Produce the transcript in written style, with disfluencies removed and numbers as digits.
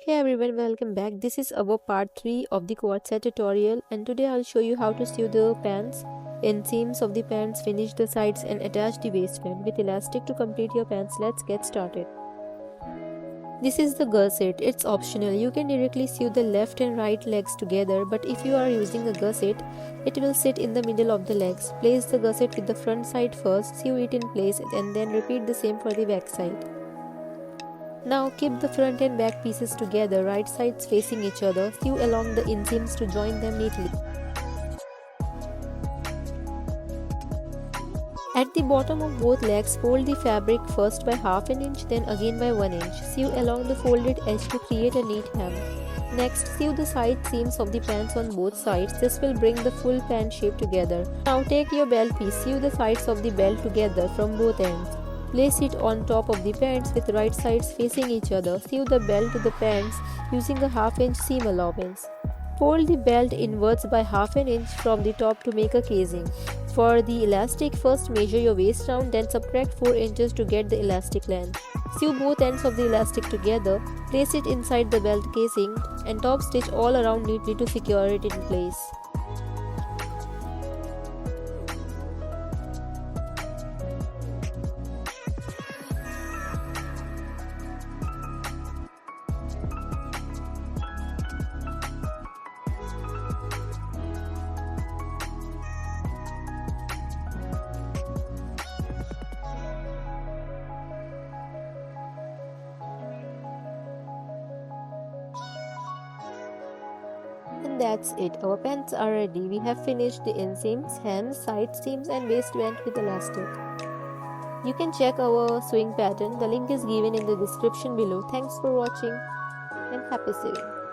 Hey everyone, welcome back. This is our part 3 of the quad set tutorial, and today I'll show you how to sew the pants. Inseams of the pants, finish the sides and attach the waistband with elastic to complete your pants. Let's get started. This is the gusset. It's optional. You can directly sew the left and right legs together, but if you are using a gusset, it will sit in the middle of the legs. Place the gusset with the front side first, sew it in place, and then repeat the same for the back side. Now keep the front and back pieces together, right sides facing each other. Sew along the inseams to join them neatly. At the bottom of both legs, fold the fabric first by half an inch, then again by 1 inch. Sew along the folded edge to create a neat hem. Next, sew the side seams of the pants on both sides. This will bring the full pant shape together. Now take your belt piece, sew the sides of the belt together from both ends. Place it on top of the pants with right sides facing each other. Sew the belt to the pants using a half-inch seam allowance. Fold the belt inwards by half an inch from the top to make a casing. For the elastic, first measure your waist round, then subtract 4 inches to get the elastic length. Sew both ends of the elastic together, place it inside the belt casing, and top stitch all around neatly to secure it in place. And that's it. Our pants are ready. We have finished the inseams, hems, side seams and waistband with elastic. You can check our sewing pattern. The link is given in the description below. Thanks for watching and happy sewing.